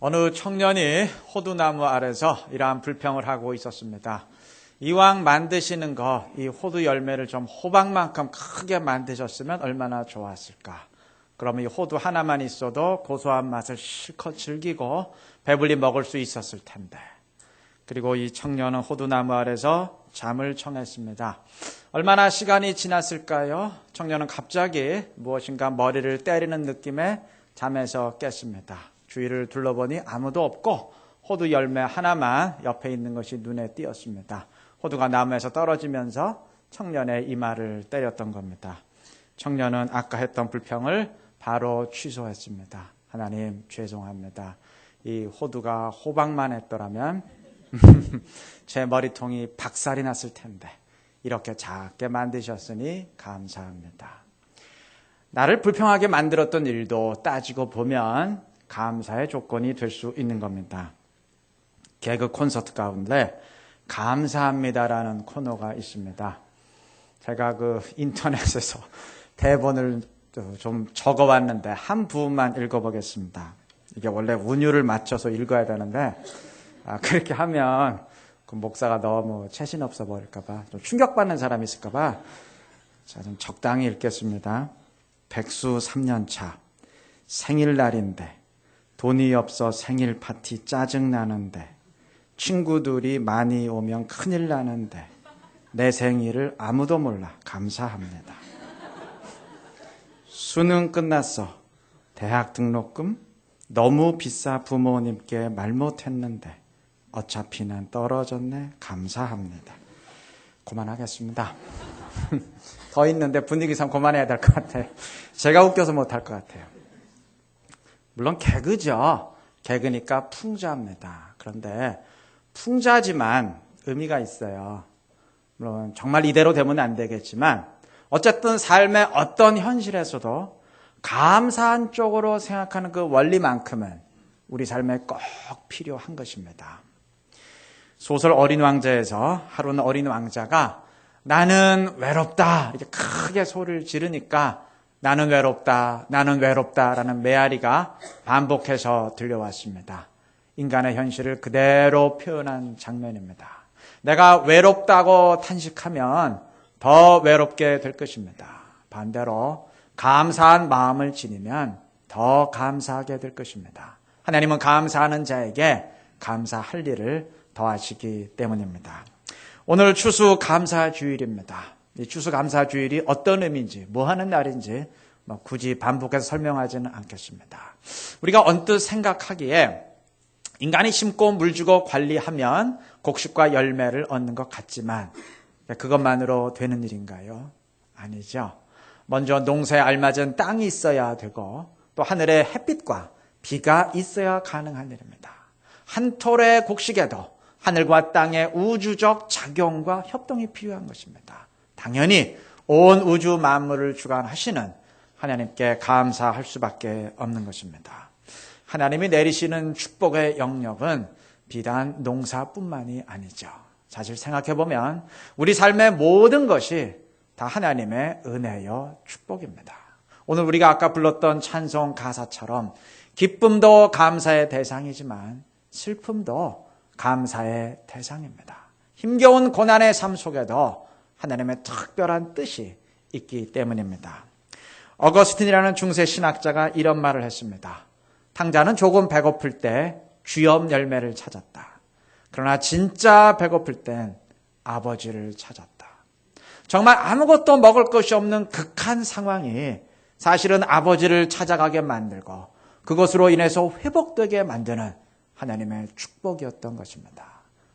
어느 청년이 호두나무 아래서 이러한 불평을 하고 있었습니다. 이왕 만드시는 거, 이 호두 열매를 좀 호박만큼 크게 만드셨으면 얼마나 좋았을까. 그러면 이 호두 하나만 있어도 고소한 맛을 실컷 즐기고 배불리 먹을 수 있었을 텐데. 그리고 이 청년은 호두나무 아래서 잠을 청했습니다. 얼마나 시간이 지났을까요? 청년은 갑자기 무엇인가 머리를 때리는 느낌에 잠에서 깼습니다. 주위를 둘러보니 아무도 없고 호두 열매 하나만 옆에 있는 것이 눈에 띄었습니다. 호두가 나무에서 떨어지면서 청년의 이마를 때렸던 겁니다. 청년은 아까 했던 불평을 바로 취소했습니다. 하나님, 죄송합니다. 이 호두가 호박만 했더라면 제 머리통이 박살이 났을 텐데 이렇게 작게 만드셨으니 감사합니다. 나를 불평하게 만들었던 일도 따지고 보면 감사의 조건이 될 수 있는 겁니다. 개그 콘서트 가운데 감사합니다라는 코너가 있습니다. 제가 인터넷에서 대본을 좀 적어왔는데 한 부분만 읽어보겠습니다. 이게 원래 운율을 맞춰서 읽어야 되는데 그렇게 하면 그 목사가 너무 체신 없어 보일까봐 좀 충격받는 사람이 있을까봐 자, 좀 적당히 읽겠습니다. 백수 3년차 생일날인데 돈이 없어 생일 파티 짜증나는데 친구들이 많이 오면 큰일 나는데 내 생일을 아무도 몰라 감사합니다. 수능 끝났어. 대학 등록금 너무 비싸 부모님께 말 못했는데 어차피 난 떨어졌네 감사합니다. 그만하겠습니다. 더 있는데 분위기상 그만해야 될 것 같아요. 제가 웃겨서 못할 것 같아요. 물론 개그죠. 개그니까 풍자입니다. 그런데 풍자지만 의미가 있어요. 물론 정말 이대로 되면 안 되겠지만 어쨌든 삶의 어떤 현실에서도 감사한 쪽으로 생각하는 그 원리만큼은 우리 삶에 꼭 필요한 것입니다. 소설 어린 왕자에서 하루는 어린 왕자가 나는 외롭다 이렇게 크게 소리를 지르니까 나는 외롭다 라는 메아리가 반복해서 들려왔습니다. 인간의 현실을 그대로 표현한 장면입니다. 내가 외롭다고 탄식하면 더 외롭게 될 것입니다. 반대로 감사한 마음을 지니면 더 감사하게 될 것입니다. 하나님은 감사하는 자에게 감사할 일을 더하시기 때문입니다. 오늘 추수감사주일입니다. 이 추수감사주일이 어떤 의미인지 뭐 하는 날인지 굳이 반복해서 설명하지는 않겠습니다. 우리가 언뜻 생각하기에 인간이 심고 물주고 관리하면 곡식과 열매를 얻는 것 같지만 그것만으로 되는 일인가요? 아니죠. 먼저 농사에 알맞은 땅이 있어야 되고 또 하늘에 햇빛과 비가 있어야 가능한 일입니다. 한 톨의 곡식에도 하늘과 땅의 우주적 작용과 협동이 필요한 것입니다. 당연히 온 우주 만물을 주관하시는 하나님께 감사할 수밖에 없는 것입니다. 하나님이 내리시는 축복의 영역은 비단 농사뿐만이 아니죠. 사실 생각해보면 우리 삶의 모든 것이 다 하나님의 은혜요 축복입니다. 오늘 우리가 아까 불렀던 찬송 가사처럼 기쁨도 감사의 대상이지만 슬픔도 감사의 대상입니다. 힘겨운 고난의 삶 속에도 하나님의 특별한 뜻이 있기 때문입니다. 어거스틴이라는 중세 신학자가 이런 말을 했습니다. 탕자는 조금 배고플 때 쥐염 열매를 찾았다. 그러나 진짜 배고플 땐 아버지를 찾았다. 정말 아무것도 먹을 것이 없는 극한 상황이 사실은 아버지를 찾아가게 만들고 그것으로 인해서 회복되게 만드는 하나님의 축복이었던 것입니다.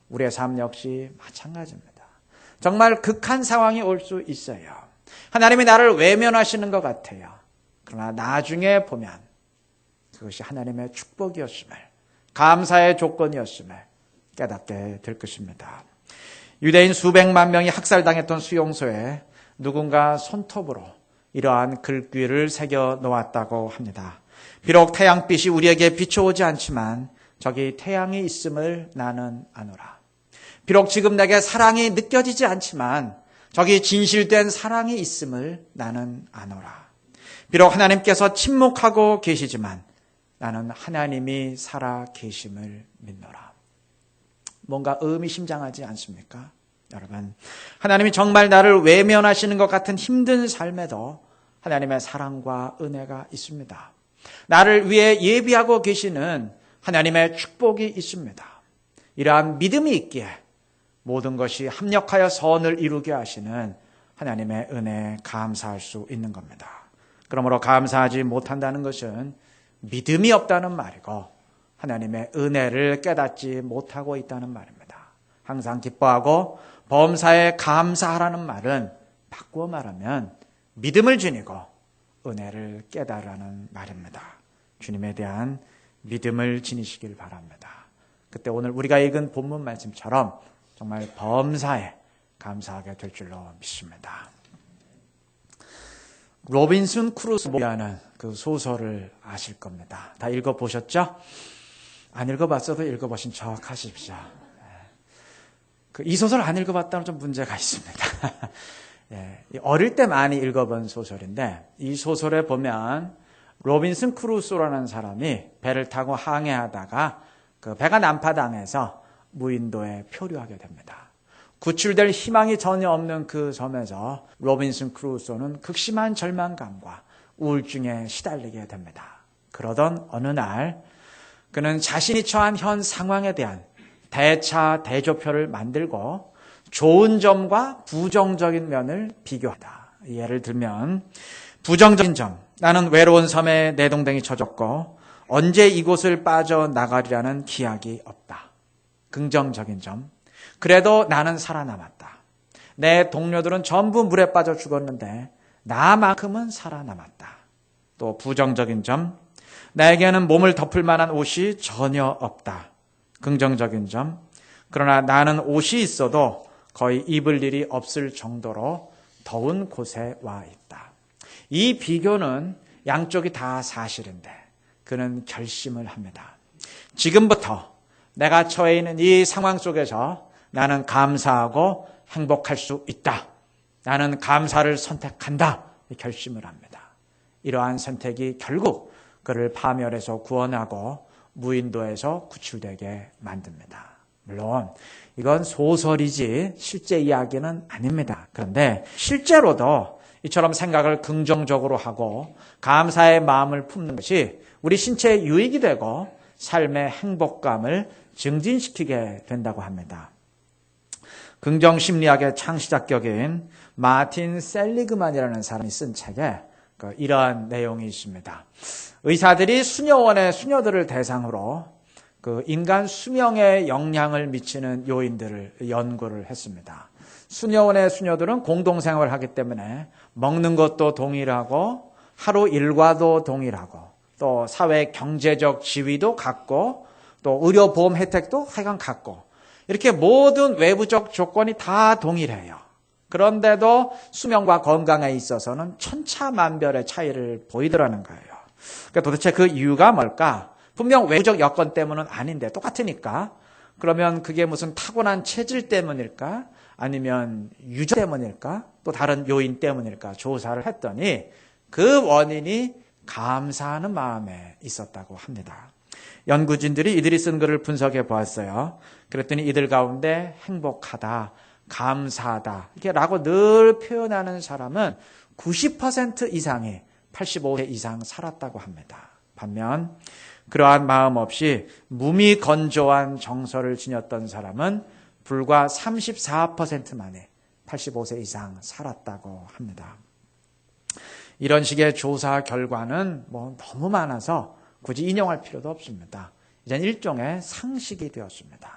우리의 삶 역시 마찬가지입니다. 정말 극한 상황이 올 수 있어요. 하나님이 나를 외면하시는 것 같아요. 그러나 나중에 보면 그것이 하나님의 축복이었음을, 감사의 조건이었음을 깨닫게 될 것입니다. 유대인 수백만 명이 학살당했던 수용소에 누군가 손톱으로 이러한 글귀를 새겨 놓았다고 합니다. 비록 태양빛이 우리에게 비춰오지 않지만 저기 태양이 있음을 나는 아노라. 비록 지금 내게 사랑이 느껴지지 않지만 저기 진실된 사랑이 있음을 나는 아노라. 비록 하나님께서 침묵하고 계시지만 나는 하나님이 살아 계심을 믿노라. 뭔가 의미심장하지 않습니까? 여러분, 하나님이 정말 나를 외면하시는 것 같은 힘든 삶에도 하나님의 사랑과 은혜가 있습니다. 나를 위해 예비하고 계시는 하나님의 축복이 있습니다. 이러한 믿음이 있기에 모든 것이 합력하여 선을 이루게 하시는 하나님의 은혜에 감사할 수 있는 겁니다. 그러므로 감사하지 못한다는 것은 믿음이 없다는 말이고 하나님의 은혜를 깨닫지 못하고 있다는 말입니다. 항상 기뻐하고 범사에 감사하라는 말은 바꾸어 말하면 믿음을 지니고 은혜를 깨달으라는 말입니다. 주님에 대한 믿음을 지니시길 바랍니다. 그때 오늘 우리가 읽은 본문 말씀처럼 정말 범사에 감사하게 될 줄로 믿습니다. 로빈슨 크루소라는 그 소설을 아실 겁니다. 다 읽어보셨죠? 안 읽어봤어도 읽어보신 척 하십시오. 이 소설 안 읽어봤다면 좀 문제가 있습니다. 어릴 때 많이 읽어본 소설인데 이 소설에 보면 로빈슨 크루소라는 사람이 배를 타고 항해하다가 그 배가 난파당해서 무인도에 표류하게 됩니다. 구출될 희망이 전혀 없는 그 섬에서 로빈슨 크루소는 극심한 절망감과 우울증에 시달리게 됩니다. 그러던 어느 날 그는 자신이 처한 현 상황에 대한 대차 대조표를 만들고 좋은 점과 부정적인 면을 비교하다. 예를 들면 부정적인 점, 나는 외로운 섬에 내동댕이 쳐졌고 언제 이곳을 빠져나가리라는 기약이 없다. 긍정적인 점, 그래도 나는 살아남았다. 내 동료들은 전부 물에 빠져 죽었는데 나만큼은 살아남았다. 또 부정적인 점, 나에게는 몸을 덮을 만한 옷이 전혀 없다. 긍정적인 점, 그러나 나는 옷이 있어도 거의 입을 일이 없을 정도로 더운 곳에 와 있다. 이 비교는 양쪽이 다 사실인데 그는 결심을 합니다. 지금부터 내가 처해 있는 이 상황 속에서 나는 감사하고 행복할 수 있다. 나는 감사를 선택한다. 결심을 합니다. 이러한 선택이 결국 그를 파멸에서 구원하고 무인도에서 구출되게 만듭니다. 물론 이건 소설이지 실제 이야기는 아닙니다. 그런데 실제로도 이처럼 생각을 긍정적으로 하고 감사의 마음을 품는 것이 우리 신체에 유익이 되고 삶의 행복감을 증진시키게 된다고 합니다. 긍정심리학의 창시작격인 마틴 셀리그만이라는 사람이 쓴 책에 이러한 내용이 있습니다. 의사들이 수녀원의 수녀들을 대상으로 그 인간 수명에 영향을 미치는 요인들을 연구를 했습니다. 수녀원의 수녀들은 공동생활을 하기 때문에 먹는 것도 동일하고 하루 일과도 동일하고 또 사회 경제적 지위도 같고 또 의료보험 혜택도 하여간 같고 이렇게 모든 외부적 조건이 다 동일해요. 그런데도 수명과 건강에 있어서는 천차만별의 차이를 보이더라는 거예요. 그러니까 도대체 그 이유가 뭘까? 분명 외부적 여건 때문은 아닌데 똑같으니까. 그러면 그게 무슨 타고난 체질 때문일까? 아니면 유전 때문일까? 또 다른 요인 때문일까? 조사를 했더니 그 원인이 감사하는 마음에 있었다고 합니다. 연구진들이 이들이 쓴 글을 분석해 보았어요. 그랬더니 이들 가운데 행복하다, 감사하다 이렇게 라고 늘 표현하는 사람은 90% 이상이 85세 이상 살았다고 합니다. 반면 그러한 마음 없이 무미건조한 정서를 지녔던 사람은 불과 34%만이 85세 이상 살았다고 합니다. 이런 식의 조사 결과는 너무 많아서 굳이 인용할 필요도 없습니다. 이젠 일종의 상식이 되었습니다.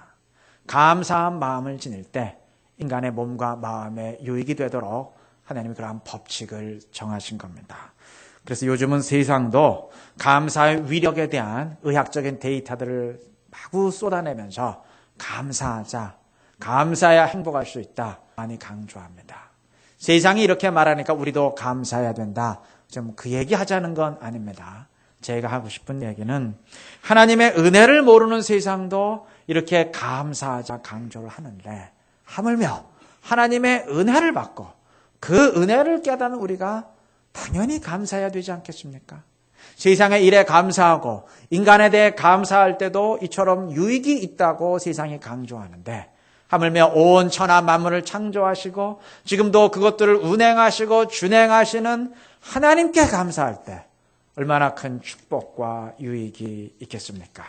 감사한 마음을 지닐 때 인간의 몸과 마음에 유익이 되도록 하나님이 그러한 법칙을 정하신 겁니다. 그래서 요즘은 세상도 감사의 위력에 대한 의학적인 데이터들을 마구 쏟아내면서 감사하자, 감사해야 행복할 수 있다 많이 강조합니다. 세상이 이렇게 말하니까 우리도 감사해야 된다. 좀 그 얘기 하자는 건 아닙니다. 제가 하고 싶은 얘기는 하나님의 은혜를 모르는 세상도 이렇게 감사하자 강조를 하는데 하물며 하나님의 은혜를 받고 그 은혜를 깨닫는 우리가 당연히 감사해야 되지 않겠습니까? 세상의 일에 감사하고 인간에 대해 감사할 때도 이처럼 유익이 있다고 세상이 강조하는데, 하물며 온 천하 만물을 창조하시고 지금도 그것들을 운행하시고 준행하시는 하나님께 감사할 때 얼마나 큰 축복과 유익이 있겠습니까?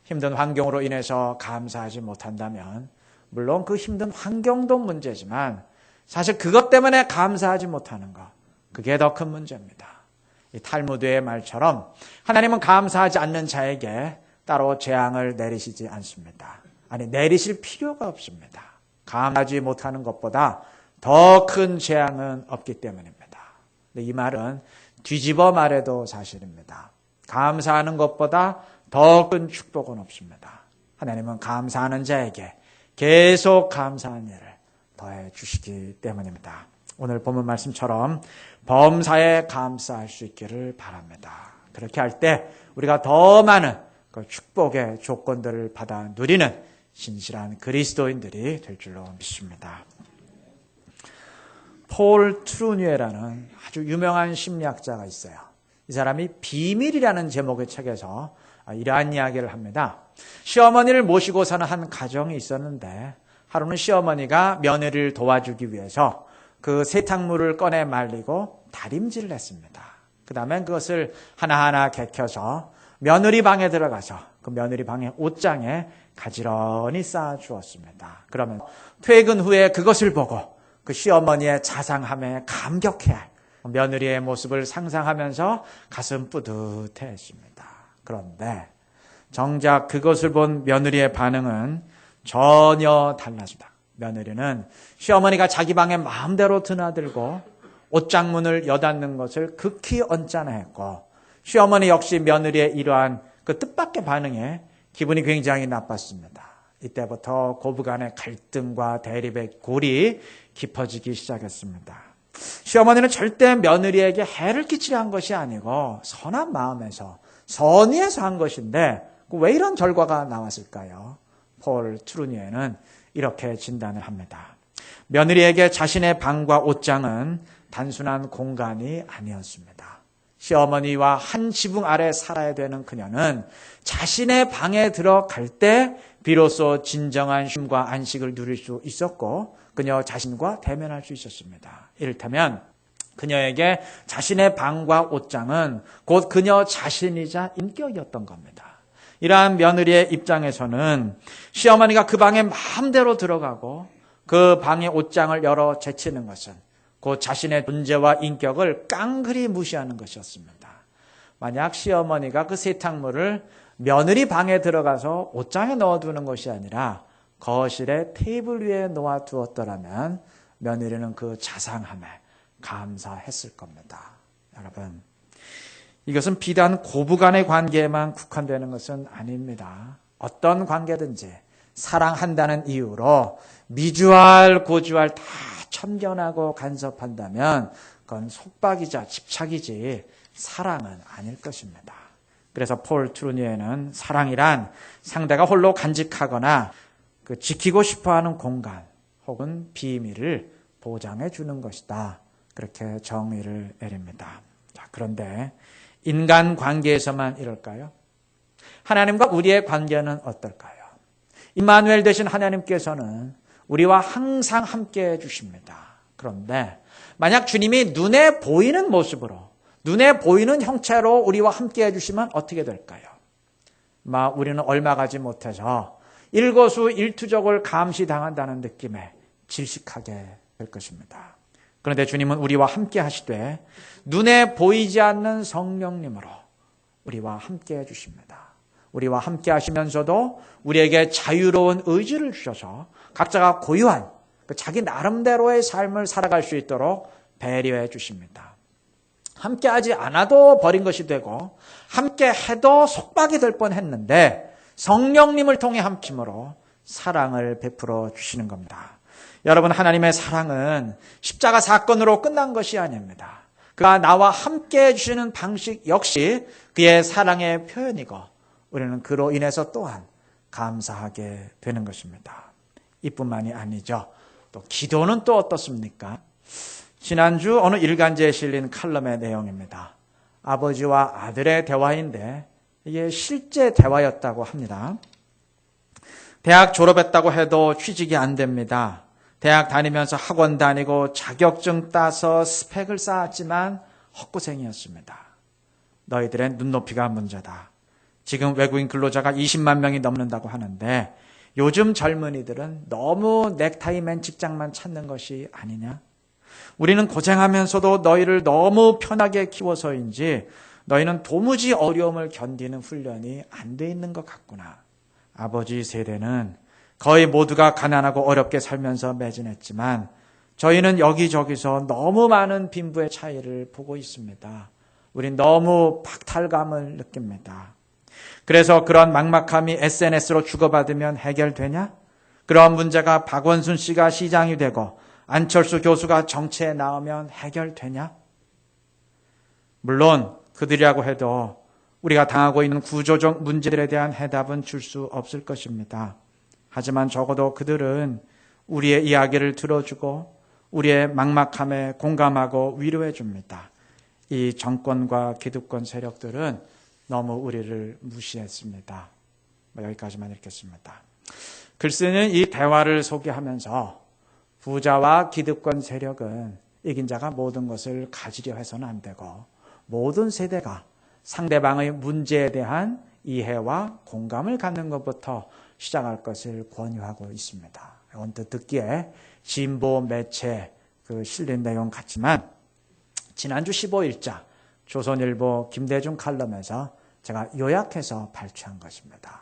힘든 환경으로 인해서 감사하지 못한다면 물론 그 힘든 환경도 문제지만 사실 그것 때문에 감사하지 못하는 것, 그게 더 큰 문제입니다. 이 탈무드의 말처럼 하나님은 감사하지 않는 자에게 따로 재앙을 내리시지 않습니다. 아니, 내리실 필요가 없습니다. 감사하지 못하는 것보다 더 큰 재앙은 없기 때문입니다. 근데 이 말은 뒤집어 말해도 사실입니다. 감사하는 것보다 더 큰 축복은 없습니다. 하나님은 감사하는 자에게 계속 감사한 일을 더해 주시기 때문입니다. 오늘 본문 말씀처럼 범사에 감사할 수 있기를 바랍니다. 그렇게 할 때 우리가 더 많은 그 축복의 조건들을 받아 누리는 신실한 그리스도인들이 될 줄로 믿습니다. 폴 트루니에라는 아주 유명한 심리학자가 있어요. 이 사람이 비밀이라는 제목의 책에서 이러한 이야기를 합니다. 시어머니를 모시고 사는 한 가정이 있었는데 하루는 시어머니가 며느리를 도와주기 위해서 그 세탁물을 꺼내 말리고 다림질을 했습니다. 그 다음에 그것을 하나하나 개켜서 며느리 방에 들어가서 그 며느리 방의 옷장에 가지런히 쌓아 주었습니다. 그러면 퇴근 후에 그것을 보고 그 시어머니의 자상함에 감격해 며느리의 모습을 상상하면서 가슴 뿌듯해했습니다. 그런데 정작 그것을 본 며느리의 반응은 전혀 달랐습니다. 며느리는 시어머니가 자기 방에 마음대로 드나들고 옷장문을 여닫는 것을 극히 언짢아했고, 시어머니 역시 며느리의 이러한 그 뜻밖의 반응에 기분이 굉장히 나빴습니다. 이때부터 고부간의 갈등과 대립의 골이 깊어지기 시작했습니다. 시어머니는 절대 며느리에게 해를 끼치려 한 것이 아니고 선한 마음에서, 선의에서 한 것인데 왜 이런 결과가 나왔을까요? 폴 트루니에는 이렇게 진단을 합니다. 며느리에게 자신의 방과 옷장은 단순한 공간이 아니었습니다. 시어머니와 한 지붕 아래 살아야 되는 그녀는 자신의 방에 들어갈 때 비로소 진정한 쉼과 안식을 누릴 수 있었고 그녀 자신과 대면할 수 있었습니다. 이를테면 그녀에게 자신의 방과 옷장은 곧 그녀 자신이자 인격이었던 겁니다. 이러한 며느리의 입장에서는 시어머니가 그 방에 마음대로 들어가고 그 방의 옷장을 열어 제치는 것은 곧 자신의 존재와 인격을 깡그리 무시하는 것이었습니다. 만약 시어머니가 그 세탁물을 며느리 방에 들어가서 옷장에 넣어두는 것이 아니라 거실에 테이블 위에 놓아두었더라면 며느리는 그 자상함에 감사했을 겁니다. 여러분, 이것은 비단 고부간의 관계에만 국한되는 것은 아닙니다. 어떤 관계든지 사랑한다는 이유로 미주알 고주알 다 참견하고 간섭한다면 그건 속박이자 집착이지 사랑은 아닐 것입니다. 그래서 폴 트루니에는 사랑이란 상대가 홀로 간직하거나 지키고 싶어하는 공간 혹은 비밀을 보장해 주는 것이다. 그렇게 정의를 내립니다. 자, 그런데 인간 관계에서만 이럴까요? 하나님과 우리의 관계는 어떨까요? 임마누엘 되신 하나님께서는 우리와 항상 함께해 주십니다. 그런데 만약 주님이 눈에 보이는 모습으로, 눈에 보이는 형체로 우리와 함께해 주시면 어떻게 될까요? 우리는 얼마 가지 못해서 일거수일투족을 감시당한다는 느낌에 질식하게 될 것입니다. 그런데 주님은 우리와 함께 하시되 눈에 보이지 않는 성령님으로 우리와 함께 해주십니다. 우리와 함께 하시면서도 우리에게 자유로운 의지를 주셔서 각자가 고유한 자기 나름대로의 삶을 살아갈 수 있도록 배려해 주십니다. 함께 하지 않아도 버린 것이 되고 함께 해도 속박이 될 뻔했는데 성령님을 통해 함께함으로 사랑을 베풀어 주시는 겁니다. 여러분, 하나님의 사랑은 십자가 사건으로 끝난 것이 아닙니다. 그가 나와 함께 해주시는 방식 역시 그의 사랑의 표현이고 우리는 그로 인해서 또한 감사하게 되는 것입니다. 이뿐만이 아니죠. 또 기도는 또 어떻습니까? 지난주 어느 일간지에 실린 칼럼의 내용입니다. 아버지와 아들의 대화인데 이게 실제 대화였다고 합니다. 대학 졸업했다고 해도 취직이 안 됩니다. 대학 다니면서 학원 다니고 자격증 따서 스펙을 쌓았지만 헛고생이었습니다. 너희들의 눈높이가 문제다. 지금 외국인 근로자가 20만 명이 넘는다고 하는데 요즘 젊은이들은 너무 넥타이맨 직장만 찾는 것이 아니냐? 우리는 고생하면서도 너희를 너무 편하게 키워서인지 너희는 도무지 어려움을 견디는 훈련이 안 돼 있는 것 같구나. 아버지 세대는 거의 모두가 가난하고 어렵게 살면서 매진했지만 저희는 여기저기서 너무 많은 빈부의 차이를 보고 있습니다. 우린 너무 박탈감을 느낍니다. 그래서 그런 막막함이 SNS로 주고받으면 해결되냐? 그런 문제가 박원순 씨가 시장이 되고 안철수 교수가 정치에 나오면 해결되냐? 물론 그들이라고 해도 우리가 당하고 있는 구조적 문제들에 대한 해답은 줄 수 없을 것입니다. 하지만 적어도 그들은 우리의 이야기를 들어주고 우리의 막막함에 공감하고 위로해 줍니다. 이 정권과 기득권 세력들은 너무 우리를 무시했습니다. 여기까지만 읽겠습니다. 글쓰는 이 대화를 소개하면서 부자와 기득권 세력은 이긴 자가 모든 것을 가지려 해서는 안 되고 모든 세대가 상대방의 문제에 대한 이해와 공감을 갖는 것부터 시작할 것을 권유하고 있습니다. 언뜻 듣기에 진보 매체 실린 내용 같지만 지난주 15일자 조선일보 김대중 칼럼에서 제가 요약해서 발췌한 것입니다.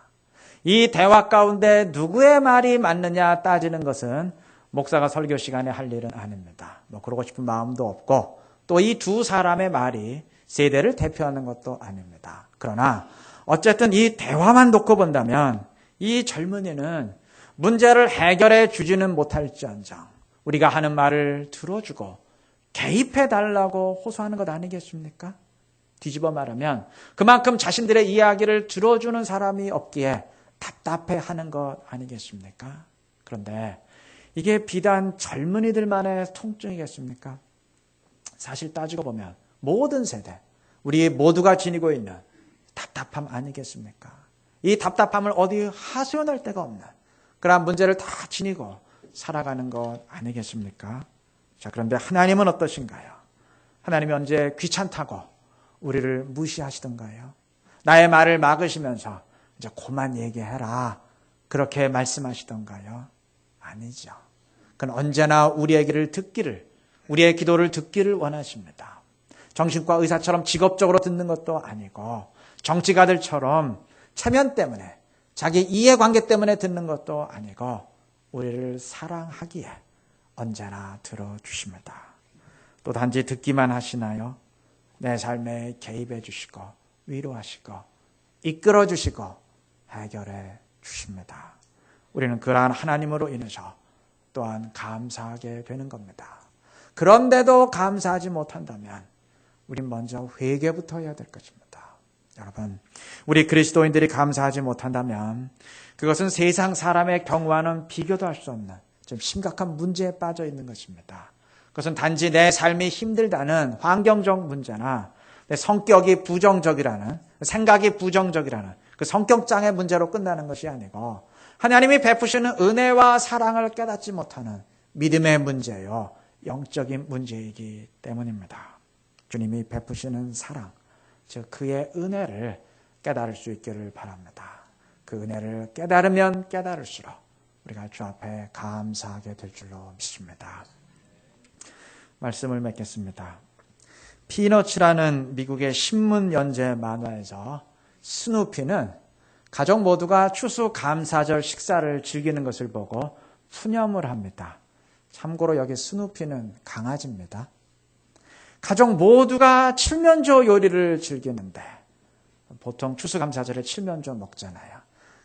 이 대화 가운데 누구의 말이 맞느냐 따지는 것은 목사가 설교 시간에 할 일은 아닙니다. 그러고 싶은 마음도 없고 또 이 두 사람의 말이 세대를 대표하는 것도 아닙니다. 그러나 어쨌든 이 대화만 놓고 본다면 이 젊은이는 문제를 해결해 주지는 못할지언정 우리가 하는 말을 들어주고 개입해 달라고 호소하는 것 아니겠습니까? 뒤집어 말하면 그만큼 자신들의 이야기를 들어주는 사람이 없기에 답답해하는 것 아니겠습니까? 그런데 이게 비단 젊은이들만의 통증이겠습니까? 사실 따지고 보면 모든 세대, 우리 모두가 지니고 있는 답답함 아니겠습니까? 이 답답함을 어디 하소연할 데가 없는 그러한 문제를 다 지니고 살아가는 것 아니겠습니까? 자, 그런데 하나님은 어떠신가요? 하나님이 언제 귀찮다고 우리를 무시하시던가요? 나의 말을 막으시면서 이제 그만 얘기해라 그렇게 말씀하시던가요? 아니죠. 그건 언제나 우리의 얘기를 듣기를, 우리의 기도를 듣기를 원하십니다. 정신과 의사처럼 직업적으로 듣는 것도 아니고 정치가들처럼 체면 때문에 자기 이해관계 때문에 듣는 것도 아니고 우리를 사랑하기에 언제나 들어주십니다. 또 단지 듣기만 하시나요? 내 삶에 개입해 주시고 위로하시고 이끌어 주시고 해결해 주십니다. 우리는 그러한 하나님으로 인해서 또한 감사하게 되는 겁니다. 그런데도 감사하지 못한다면 우린 먼저 회개부터 해야 될 것입니다. 여러분, 우리 그리스도인들이 감사하지 못한다면 그것은 세상 사람의 경우와는 비교도 할 수 없는 좀 심각한 문제에 빠져 있는 것입니다. 그것은 단지 내 삶이 힘들다는 환경적 문제나 내 성격이 부정적이라는, 생각이 부정적이라는 그 성격장애 문제로 끝나는 것이 아니고 하나님이 베푸시는 은혜와 사랑을 깨닫지 못하는 믿음의 문제요, 영적인 문제이기 때문입니다. 주님이 베푸시는 사랑, 즉 그의 은혜를 깨달을 수 있기를 바랍니다. 그 은혜를 깨달으면 깨달을수록 우리가 주 앞에 감사하게 될 줄로 믿습니다. 말씀을 맺겠습니다. 피너츠라는 미국의 신문 연재 만화에서 스누피는 가족 모두가 추수감사절 식사를 즐기는 것을 보고 푸념을 합니다. 참고로 여기 스누피는 강아지입니다. 가족 모두가 칠면조 요리를 즐기는데 보통 추수감사절에 칠면조 먹잖아요.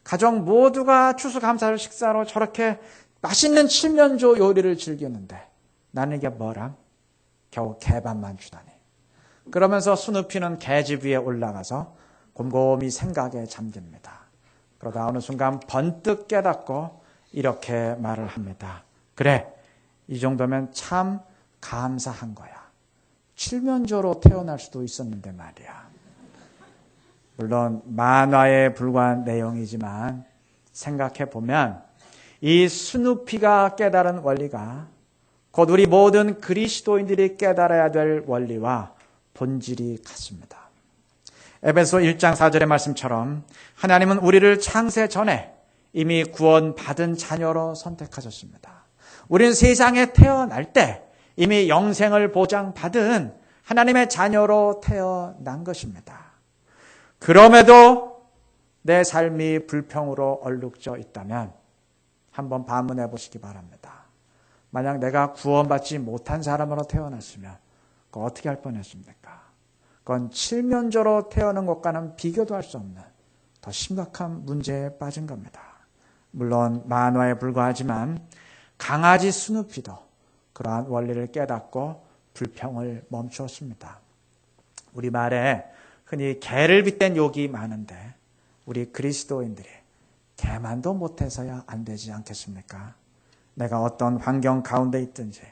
가족 모두가 추수감사절 식사로 저렇게 맛있는 칠면조 요리를 즐기는데 나는 이게 뭐람? 겨우 개밥만 주다니. 그러면서 스누피는 계집 위에 올라가서 곰곰이 생각에 잠깁니다. 그러다 어느 순간 번뜩 깨닫고 이렇게 말을 합니다. 그래, 이 정도면 참 감사한 거야. 칠면조로 태어날 수도 있었는데 말이야. 물론 만화에 불과한 내용이지만 생각해 보면 이 스누피가 깨달은 원리가 곧 우리 모든 그리스도인들이 깨달아야 될 원리와 본질이 같습니다. 에베소 1장 4절의 말씀처럼 하나님은 우리를 창세 전에 이미 구원받은 자녀로 선택하셨습니다. 우리는 세상에 태어날 때 이미 영생을 보장받은 하나님의 자녀로 태어난 것입니다. 그럼에도 내 삶이 불평으로 얼룩져 있다면 한번 반문해 보시기 바랍니다. 만약 내가 구원받지 못한 사람으로 태어났으면 그거 어떻게 할 뻔했습니까? 그건 칠면조로 태어난 것과는 비교도 할 수 없는 더 심각한 문제에 빠진 겁니다. 물론 만화에 불과하지만 강아지 스누피도 그러한 원리를 깨닫고 불평을 멈추었습니다. 우리말에 흔히 개를 빗댄 욕이 많은데 우리 그리스도인들이 개만도 못해서야 안 되지 않겠습니까? 내가 어떤 환경 가운데 있든지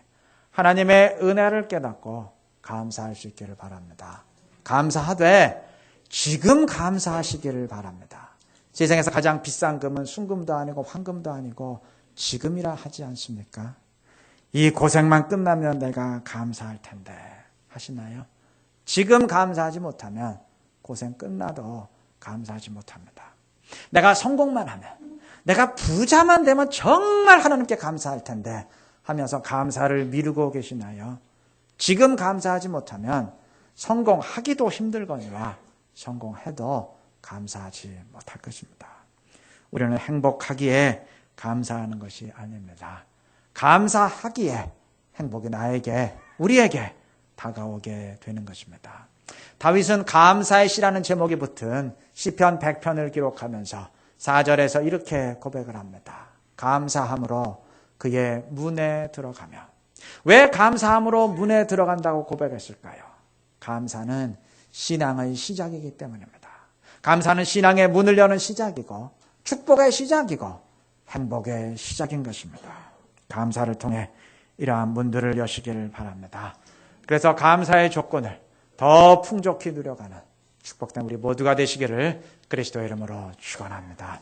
하나님의 은혜를 깨닫고 감사할 수 있기를 바랍니다. 감사하되 지금 감사하시기를 바랍니다. 세상에서 가장 비싼 금은 순금도 아니고 황금도 아니고 지금이라 하지 않습니까? 이 고생만 끝나면 내가 감사할 텐데 하시나요? 지금 감사하지 못하면 고생 끝나도 감사하지 못합니다. 내가 성공만 하면, 내가 부자만 되면 정말 하나님께 감사할 텐데 하면서 감사를 미루고 계시나요? 지금 감사하지 못하면 성공하기도 힘들거니와 성공해도 감사하지 못할 것입니다. 우리는 행복하기에 감사하는 것이 아닙니다. 감사하기에 행복이 나에게, 우리에게 다가오게 되는 것입니다. 다윗은 감사의 시라는 제목이 붙은 시편 100편을 기록하면서 4절에서 이렇게 고백을 합니다. 감사함으로 그의 문에 들어가며. 왜 감사함으로 문에 들어간다고 고백했을까요? 감사는 신앙의 시작이기 때문입니다. 감사는 신앙의 문을 여는 시작이고 축복의 시작이고 행복의 시작인 것입니다. 감사를 통해 이러한 문들을 여시기를 바랍니다. 그래서 감사의 조건을 더 풍족히 누려가는 축복된 우리 모두가 되시기를 그리스도의 이름으로 축원합니다.